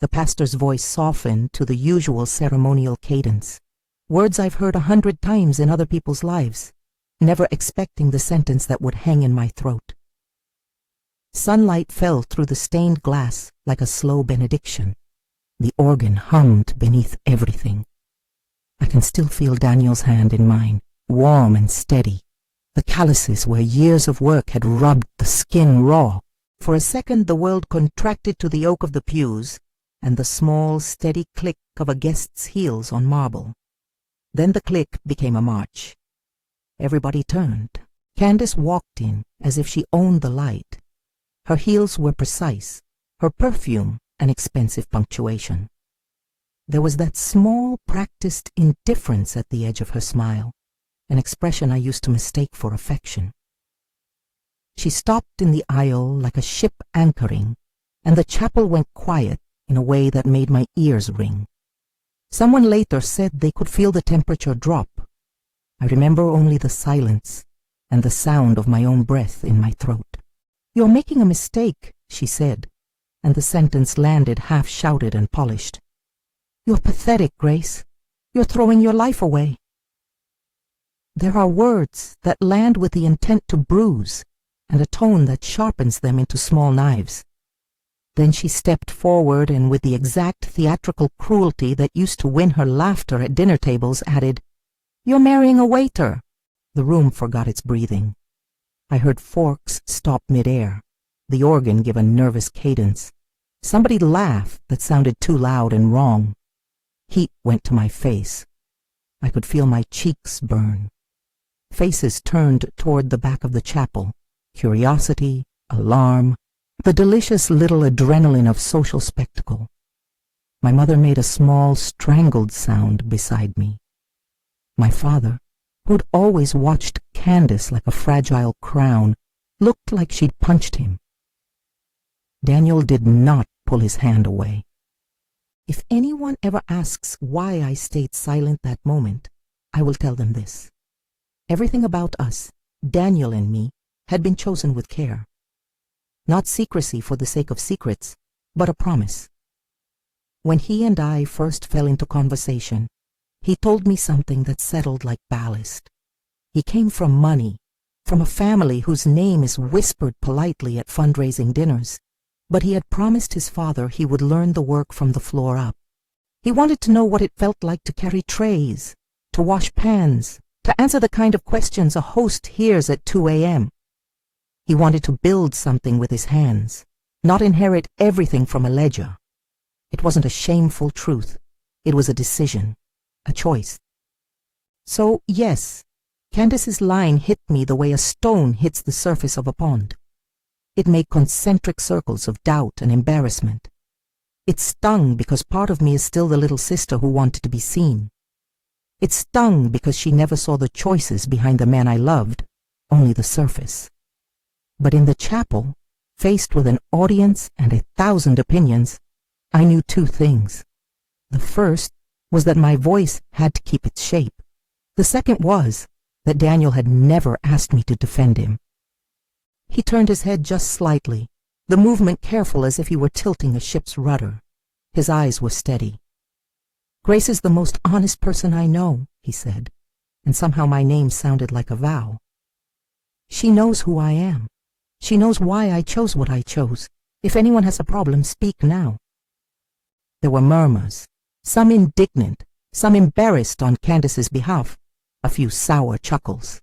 The pastor's voice softened to the usual ceremonial cadence. Words I've heard 100 times in other people's lives, never expecting the sentence that would hang in my throat. Sunlight fell through the stained glass like a slow benediction. The organ hummed beneath everything. I can still feel Daniel's hand in mine, warm and steady, the calluses where years of work had rubbed the skin raw. For a second the world contracted to the oak of the pews and the small, steady click of a guest's heels on marble. Then the click became a march. Everybody turned. Candace walked in as if she owned the light. Her heels were precise, her perfume an expensive punctuation. There was that small, practiced indifference at the edge of her smile, an expression I used to mistake for affection. She stopped in the aisle like a ship anchoring, and the chapel went quiet in a way that made my ears ring. Someone later said they could feel the temperature drop. I remember only the silence and the sound of my own breath in my throat. "You're making a mistake," she said, and the sentence landed half-shouted and polished. "You're pathetic, Grace. You're throwing your life away." There are words that land with the intent to bruise and a tone that sharpens them into small knives. Then she stepped forward and with the exact theatrical cruelty that used to win her laughter at dinner tables added, "You're marrying a waiter." The room forgot its breathing. I heard forks stop mid-air, the organ give a nervous cadence. Somebody laughed that sounded too loud and wrong. Heat went to my face. I could feel my cheeks burn. Faces turned toward the back of the chapel. Curiosity, alarm, the delicious little adrenaline of social spectacle. My mother made a small, strangled sound beside me. My father, who'd always watched Candace like a fragile crown, looked like she'd punched him. Daniel did not pull his hand away. If anyone ever asks why I stayed silent that moment, I will tell them this. Everything about us, Daniel and me, had been chosen with care. Not secrecy for the sake of secrets, but a promise. When he and I first fell into conversation, he told me something that settled like ballast. He came from money, from a family whose name is whispered politely at fundraising dinners, but he had promised his father he would learn the work from the floor up. He wanted to know what it felt like to carry trays, to wash pans, to answer the kind of questions a host hears at 2 a.m. He wanted to build something with his hands, not inherit everything from a ledger. It wasn't a shameful truth. It was a decision, a choice. So, yes, Candace's line hit me the way a stone hits the surface of a pond. It made concentric circles of doubt and embarrassment. It stung because part of me is still the little sister who wanted to be seen. It stung because she never saw the choices behind the man I loved, only the surface. But in the chapel, faced with an audience and 1,000 opinions, I knew two things. The first was that my voice had to keep its shape. The second was that Daniel had never asked me to defend him. He turned his head just slightly, the movement careful as if he were tilting a ship's rudder. His eyes were steady. "Grace is the most honest person I know," he said, and somehow my name sounded like a vow. "She knows who I am. She knows why I chose what I chose. If anyone has a problem, speak now." There were murmurs, some indignant, some embarrassed on Candace's behalf, a few sour chuckles.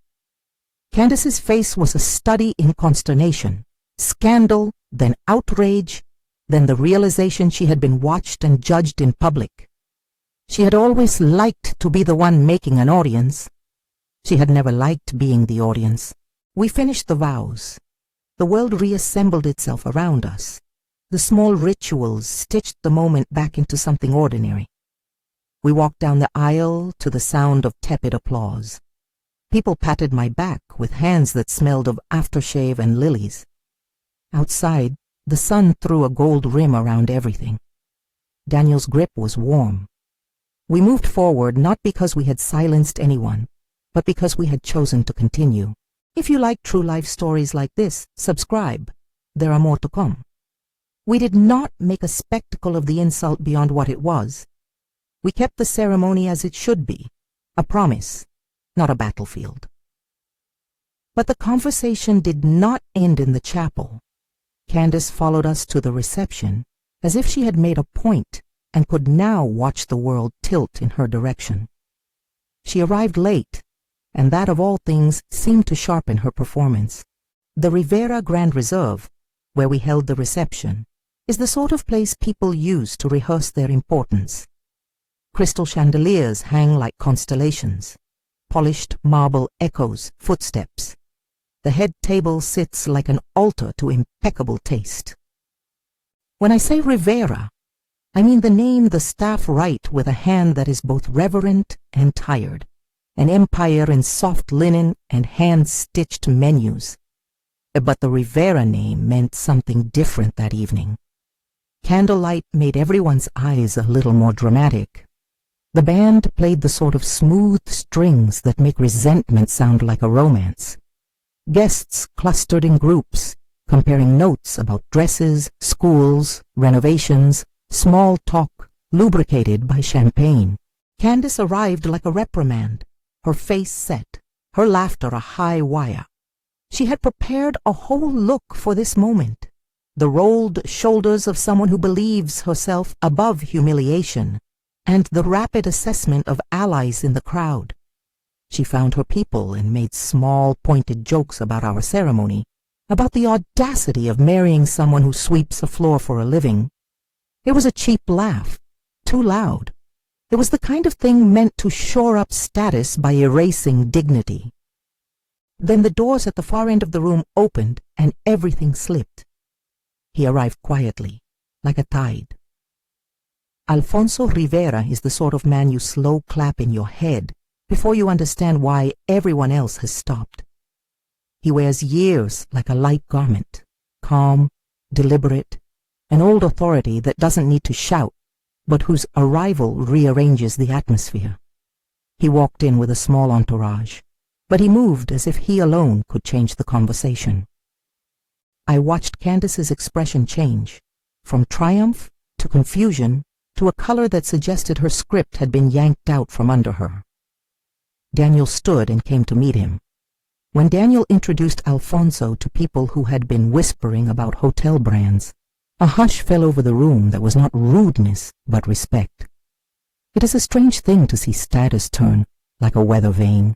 Candace's face was a study in consternation, scandal, then outrage, then the realization she had been watched and judged in public. She had always liked to be the one making an audience. She had never liked being the audience. We finished the vows. The world reassembled itself around us. The small rituals stitched the moment back into something ordinary. We walked down the aisle to the sound of tepid applause. People patted my back with hands that smelled of aftershave and lilies. Outside, the sun threw a gold rim around everything. Daniel's grip was warm. We moved forward not because we had silenced anyone, but because we had chosen to continue. If you like true life stories like this, subscribe. There are more to come. We did not make a spectacle of the insult beyond what it was. We kept the ceremony as it should be, a promise, not a battlefield. But the conversation did not end in the chapel. Candace followed us to the reception, as if she had made a point and could now watch the world tilt in her direction. She arrived late, and that of all things seemed to sharpen her performance. The Rivera Grand Reserve, where we held the reception, is the sort of place people use to rehearse their importance. Crystal chandeliers hang like constellations. Polished marble echoes footsteps. The head table sits like an altar to impeccable taste. When I say Rivera, I mean the name the staff write with a hand that is both reverent and tired, an empire in soft linen and hand-stitched menus. But the Rivera name meant something different that evening. Candlelight made everyone's eyes a little more dramatic. The band played the sort of smooth strings that make resentment sound like a romance. Guests clustered in groups, comparing notes about dresses, schools, renovations, small talk, lubricated by champagne. Candace arrived like a reprimand, her face set, her laughter a high wire. She had prepared a whole look for this moment, the rolled shoulders of someone who believes herself above humiliation, and the rapid assessment of allies in the crowd. She found her people and made small, pointed jokes about our ceremony, about the audacity of marrying someone who sweeps a floor for a living. It was a cheap laugh, too loud. It was the kind of thing meant to shore up status by erasing dignity. Then the doors at the far end of the room opened and everything slipped. He arrived quietly, like a tide. Alfonso Rivera is the sort of man you slow clap in your head before you understand why everyone else has stopped. He wears years like a light garment, calm, deliberate, an old authority that doesn't need to shout, but whose arrival rearranges the atmosphere. He walked in with a small entourage, but he moved as if he alone could change the conversation. I watched Candace's expression change, from triumph to confusion to a color that suggested her script had been yanked out from under her. Daniel stood and came to meet him. When Daniel introduced Alfonso to people who had been whispering about hotel brands, a hush fell over the room that was not rudeness but respect. It is a strange thing to see status turn like a weather vane.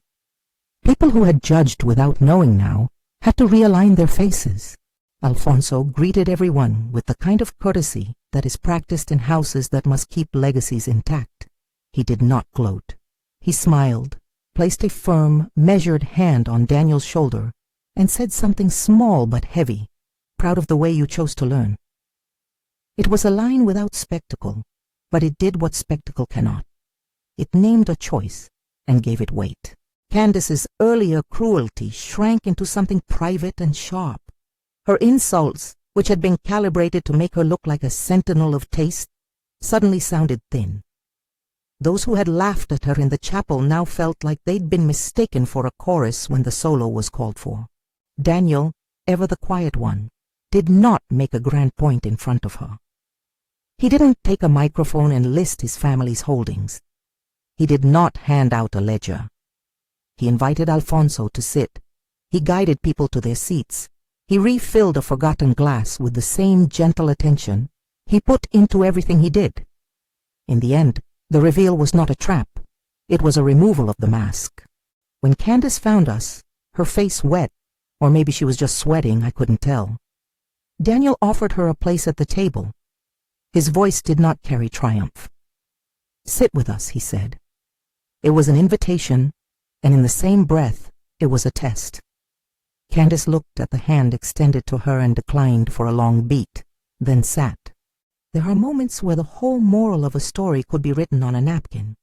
People who had judged without knowing now had to realign their faces. Alfonso greeted everyone with the kind of courtesy that is practiced in houses that must keep legacies intact. He did not gloat. He smiled, placed a firm, measured hand on Daniel's shoulder, and said something small but heavy, "Proud of the way you chose to learn." It was a line without spectacle, but it did what spectacle cannot. It named a choice and gave it weight. Candace's earlier cruelty shrank into something private and sharp. Her insults, which had been calibrated to make her look like a sentinel of taste, suddenly sounded thin. Those who had laughed at her in the chapel now felt like they'd been mistaken for a chorus when the solo was called for. Daniel, ever the quiet one, did not make a grand point in front of her. He didn't take a microphone and list his family's holdings. He did not hand out a ledger. He invited Alfonso to sit. He guided people to their seats. He refilled a forgotten glass with the same gentle attention he put into everything he did. In the end, the reveal was not a trap. It was a removal of the mask. When Candace found us, her face wet, or maybe she was just sweating, I couldn't tell, Daniel offered her a place at the table. His voice did not carry triumph. "Sit with us," he said. It was an invitation, and in the same breath, it was a test. Candace looked at the hand extended to her and declined for a long beat, then sat. There are moments where the whole moral of a story could be written on a napkin.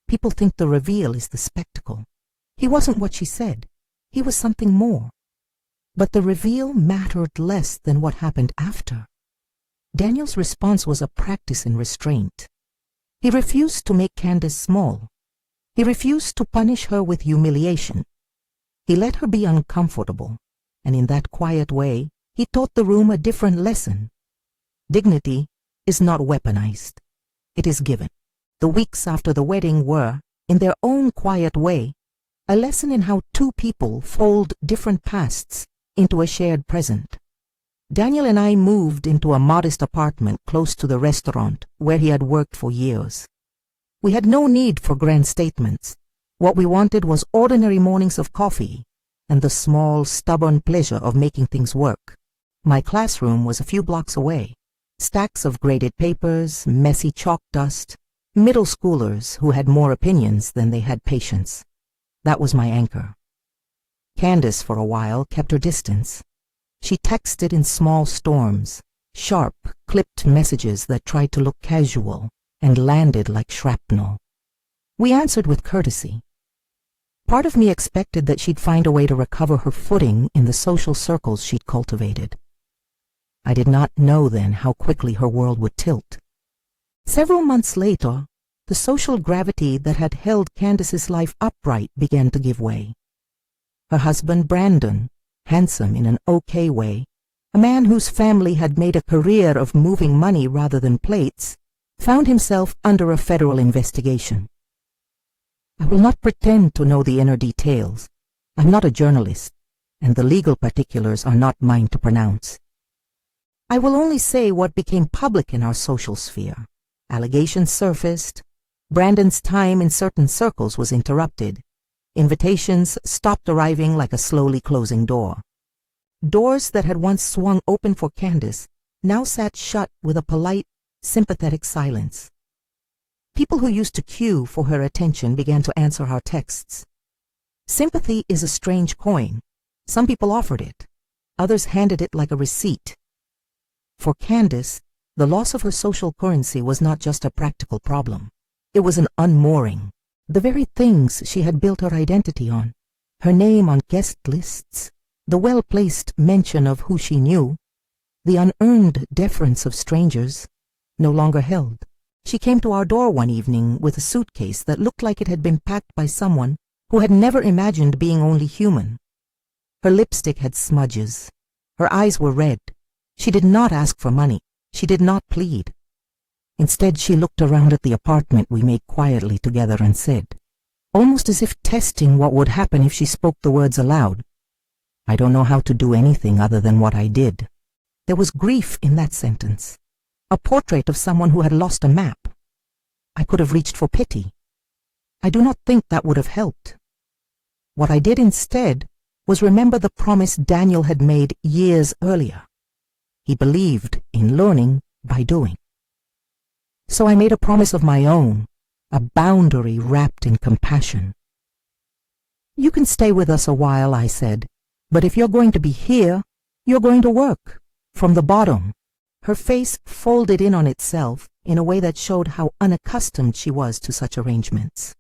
People think the reveal is the spectacle. He wasn't what she said. He was something more. But the reveal mattered less than what happened after. Daniel's response was a practice in restraint. He refused to make Candace small. He refused to punish her with humiliation. He let her be uncomfortable, and in that quiet way, he taught the room a different lesson. Dignity is not weaponized. It is given. The weeks after the wedding were, in their own quiet way, a lesson in how two people fold different pasts into a shared present. Daniel and I moved into a modest apartment close to the restaurant where he had worked for years. We had no need for grand statements. What we wanted was ordinary mornings of coffee and the small, stubborn pleasure of making things work. My classroom was a few blocks away. Stacks of graded papers, messy chalk dust, middle schoolers who had more opinions than they had patience. That was my anchor. Candace, for a while, kept her distance. She texted in small storms, sharp, clipped messages that tried to look casual and landed like shrapnel. We answered with courtesy. Part of me expected that she'd find a way to recover her footing in the social circles she'd cultivated. I did not know then how quickly her world would tilt. Several months later, the social gravity that had held Candace's life upright began to give way. Her husband, Brandon, handsome in an okay way, a man whose family had made a career of moving money rather than plates, found himself under a federal investigation. I will not pretend to know the inner details. I'm not a journalist, and the legal particulars are not mine to pronounce. I will only say what became public in our social sphere. Allegations surfaced. Brandon's time in certain circles was interrupted. Invitations stopped arriving like a slowly closing door. Doors that had once swung open for Candace now sat shut with a polite, sympathetic silence. People who used to queue for her attention began to answer our texts. Sympathy is a strange coin. Some people offered it. Others handed it like a receipt. For Candace, the loss of her social currency was not just a practical problem. It was an unmooring. The very things she had built her identity on, her name on guest lists, the well-placed mention of who she knew, the unearned deference of strangers, no longer held. She came to our door one evening with a suitcase that looked like it had been packed by someone who had never imagined being only human. Her lipstick had smudges. Her eyes were red. She did not ask for money. She did not plead. Instead, she looked around at the apartment we made quietly together and said, almost as if testing what would happen if she spoke the words aloud, "I don't know how to do anything other than what I did." There was grief in that sentence, a portrait of someone who had lost a map. I could have reached for pity. I do not think that would have helped. What I did instead was remember the promise Daniel had made years earlier. He believed in learning by doing. So I made a promise of my own, a boundary wrapped in compassion. "You can stay with us a while," I said, "but if you're going to be here, you're going to work, from the bottom." Her face folded in on itself in a way that showed how unaccustomed she was to such arrangements.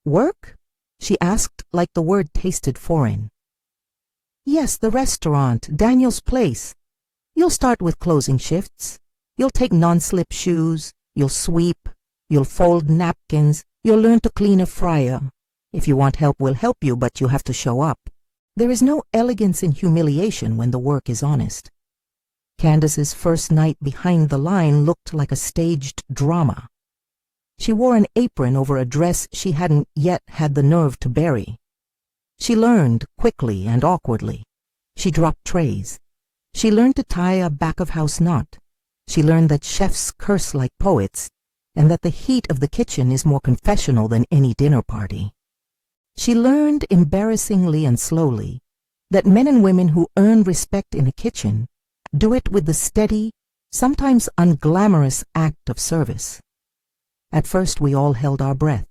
"Work?" she asked, like the word tasted foreign. "Yes, the restaurant, Daniel's place. You'll start with closing shifts. You'll take non-slip shoes. You'll sweep. You'll fold napkins. You'll learn to clean a fryer. If you want help, we'll help you, but you have to show up. There is no elegance in humiliation when the work is honest." Candace's first night behind the line looked like a staged drama. She wore an apron over a dress she hadn't yet had the nerve to bury. She learned quickly and awkwardly. She dropped trays. She learned to tie a back-of-house knot. She learned that chefs curse like poets, and that the heat of the kitchen is more confessional than any dinner party. She learned embarrassingly and slowly that men and women who earn respect in a kitchen do it with the steady, sometimes unglamorous act of service. At first we all held our breath.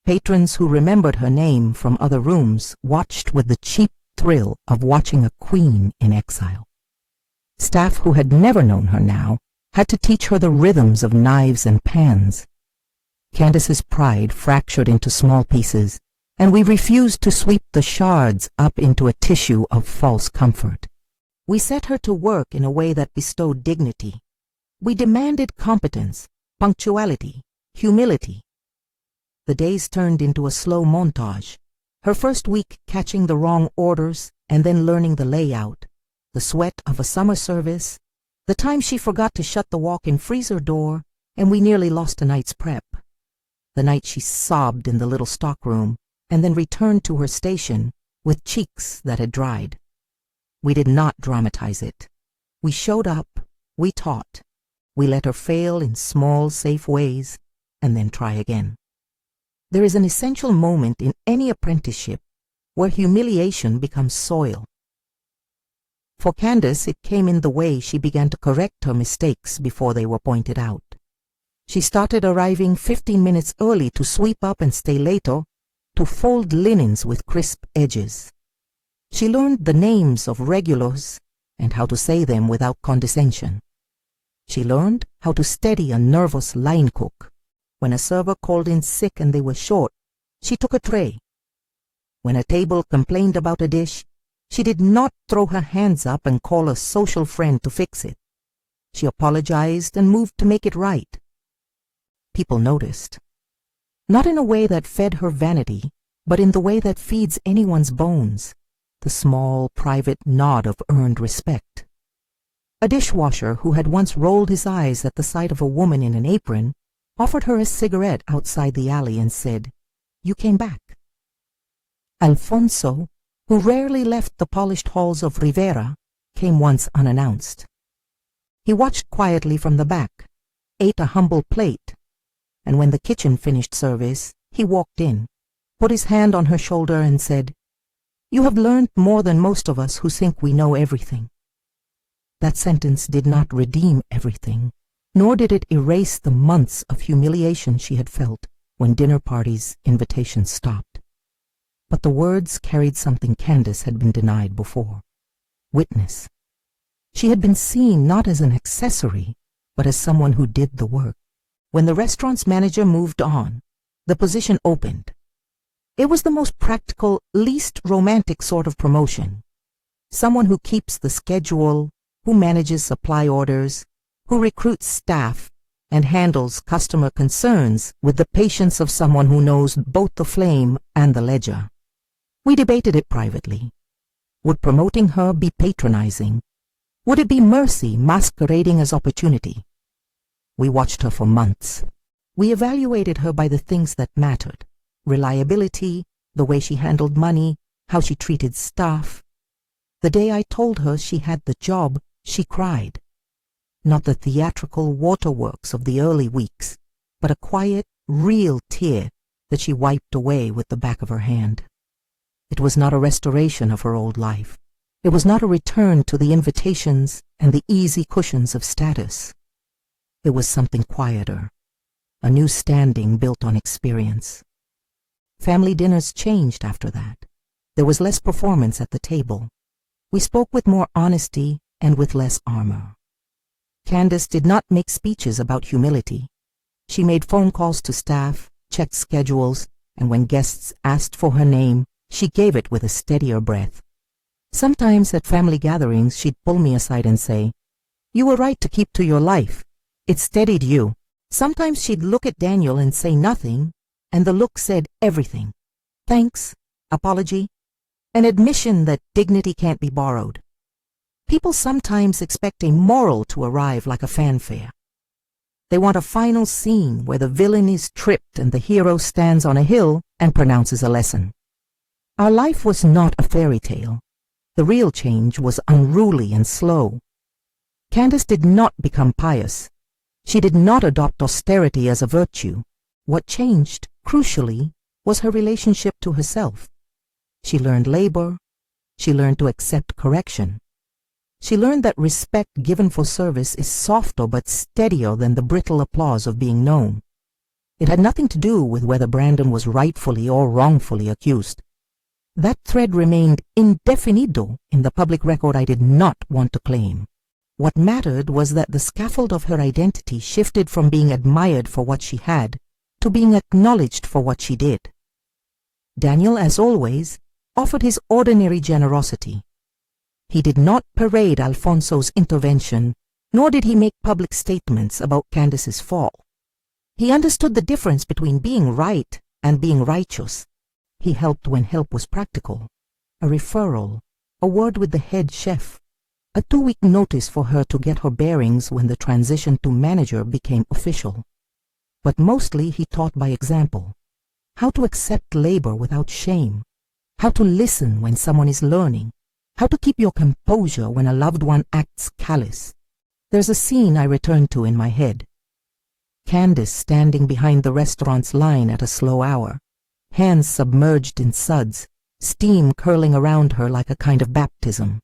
Patrons who remembered her name from other rooms watched with the cheap thrill of watching a queen in exile. Staff who had never known her now had to teach her the rhythms of knives and pans. Candace's pride fractured into small pieces, and we refused to sweep the shards up into a tissue of false comfort. We set her to work in a way that bestowed dignity. We demanded competence, punctuality, humility. The days turned into a slow montage, her first week catching the wrong orders and then learning the layout, the sweat of a summer service, The time she forgot to shut the walk-in freezer door and we nearly lost a night's prep. The night she sobbed in the little stockroom and then returned to her station with cheeks that had dried. We did not dramatize it. We showed up, we taught, we let her fail in small, safe ways and then try again. There is an essential moment in any apprenticeship where humiliation becomes soil. For Candace, it came in the way she began to correct her mistakes before they were pointed out. She started arriving 15 minutes early to sweep up and stay later, to fold linens with crisp edges. She learned the names of regulars and how to say them without condescension. She learned how to steady a nervous line cook. When a server called in sick and they were short, she took a tray. When a table complained about a dish, she did not throw her hands up and call a social friend to fix it. She apologized and moved to make it right. People noticed. Not in a way that fed her vanity, but in the way that feeds anyone's bones, the small, private nod of earned respect. A dishwasher who had once rolled his eyes at the sight of a woman in an apron offered her a cigarette outside the alley and said, "You came back." Alfonso, who rarely left the polished halls of Rivera, came once unannounced. He watched quietly from the back, ate a humble plate, and when the kitchen finished service, he walked in, put his hand on her shoulder and said, "You have learned more than most of us who think we know everything." That sentence did not redeem everything, nor did it erase the months of humiliation she had felt when dinner parties' invitations stopped. But the words carried something Candace had been denied before: witness. She had been seen not as an accessory, but as someone who did the work. When the restaurant's manager moved on, the position opened. It was the most practical, least romantic sort of promotion. Someone who keeps the schedule, who manages supply orders, who recruits staff, and handles customer concerns with the patience of someone who knows both the flame and the ledger. We debated it privately. Would promoting her be patronizing? Would it be mercy masquerading as opportunity? We watched her for months. We evaluated her by the things that mattered: reliability, the way she handled money, how she treated staff. The day I told her she had the job, she cried. Not the theatrical waterworks of the early weeks, but a quiet, real tear that she wiped away with the back of her hand. It was not a restoration of her old life. It was not a return to the invitations and the easy cushions of status. It was something quieter, a new standing built on experience. Family dinners changed after that. There was less performance at the table. We spoke with more honesty and with less armor. Candace did not make speeches about humility. She made phone calls to staff, checked schedules, and when guests asked for her name, she gave it with a steadier breath. Sometimes at family gatherings, she'd pull me aside and say, "You were right to keep to your life. It steadied you." Sometimes she'd look at Daniel and say nothing, and the look said everything. Thanks, apology, an admission that dignity can't be borrowed. People sometimes expect a moral to arrive like a fanfare. They want a final scene where the villain is tripped and the hero stands on a hill and pronounces a lesson. Our life was not a fairy tale. The real change was unruly and slow. Candace did not become pious. She did not adopt austerity as a virtue. What changed, crucially, was her relationship to herself. She learned labor. She learned to accept correction. She learned that respect given for service is softer but steadier than the brittle applause of being known. It had nothing to do with whether Brandon was rightfully or wrongfully accused. That thread remained indefinido in the public record I did not want to claim. What mattered was that the scaffold of her identity shifted from being admired for what she had to being acknowledged for what she did. Daniel, as always, offered his ordinary generosity. He did not parade Alfonso's intervention, nor did he make public statements about Candace's fall. He understood the difference between being right and being righteous. He helped when help was practical, a referral, a word with the head chef. A 2-week notice for her to get her bearings when the transition to manager became official. But mostly he taught by example. How to accept labor without shame. How to listen when someone is learning. How to keep your composure when a loved one acts callous. There's a scene I return to in my head. Candace standing behind the restaurant's line at a slow hour, hands submerged in suds, steam curling around her like a kind of baptism.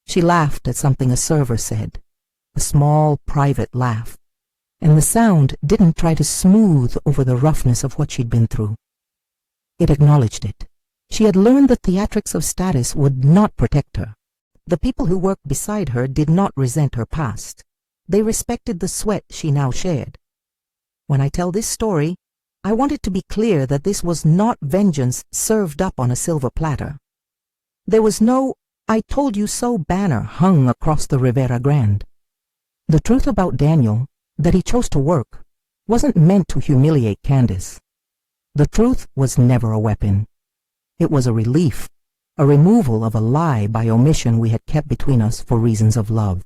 She laughed at something a server said, a small, private laugh, and the sound didn't try to smooth over the roughness of what she'd been through. It acknowledged it. She had learned the theatrics of status would not protect her. The people who worked beside her did not resent her past. They respected the sweat she now shared. When I tell this story, I want it to be clear that this was not vengeance served up on a silver platter. There was no "I told you so" banner hung across the Rivera Grande. The truth about Daniel, that he chose to work, wasn't meant to humiliate Candace. The truth was never a weapon. It was a relief, a removal of a lie by omission we had kept between us for reasons of love.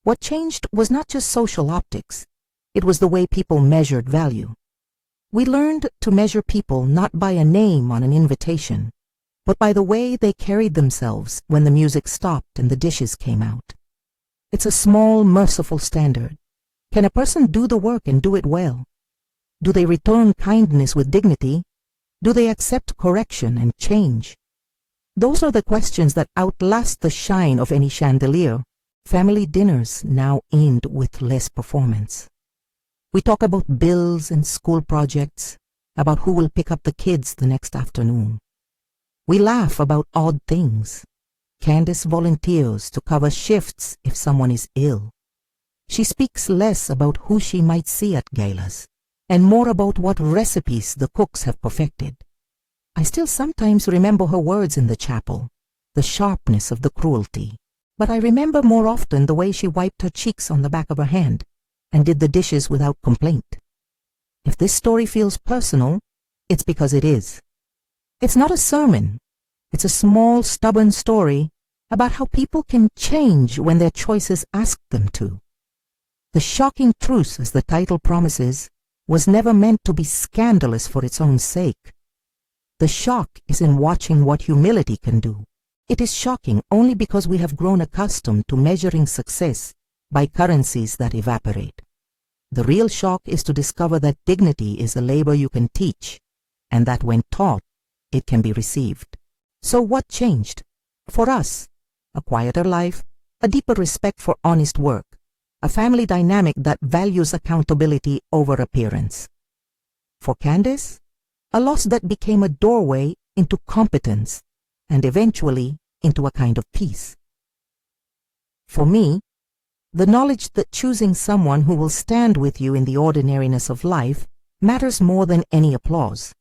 What changed was not just social optics. It was the way people measured value. We learned to measure people not by a name on an invitation, but by the way they carried themselves when the music stopped and the dishes came out. It's a small, merciful standard. Can a person do the work and do it well? Do they return kindness with dignity? Do they accept correction and change? Those are the questions that outlast the shine of any chandelier. Family dinners now end with less performance. We talk about bills and school projects, about who will pick up the kids the next afternoon. We laugh about odd things. Candace volunteers to cover shifts if someone is ill. She speaks less about who she might see at galas, and more about what recipes the cooks have perfected. I still sometimes remember her words in the chapel, the sharpness of the cruelty, but I remember more often the way she wiped her cheeks on the back of her hand and did the dishes without complaint. If this story feels personal, it's because it is. It's not a sermon. It's a small, stubborn story about how people can change when their choices ask them to. The shocking truth, as the title promises, was never meant to be scandalous for its own sake. The shock is in watching what humility can do. It is shocking only because we have grown accustomed to measuring success by currencies that evaporate. The real shock is to discover that dignity is a labor you can teach, and that when taught, it can be received. So what changed? For us, a quieter life, a deeper respect for honest work, a family dynamic that values accountability over appearance. For Candace, a loss that became a doorway into competence and eventually into a kind of peace. For me, the knowledge that choosing someone who will stand with you in the ordinariness of life matters more than any applause.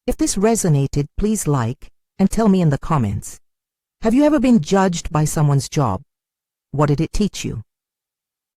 If this resonated, please like and tell me in the comments. Have you ever been judged by someone's job? What did it teach you?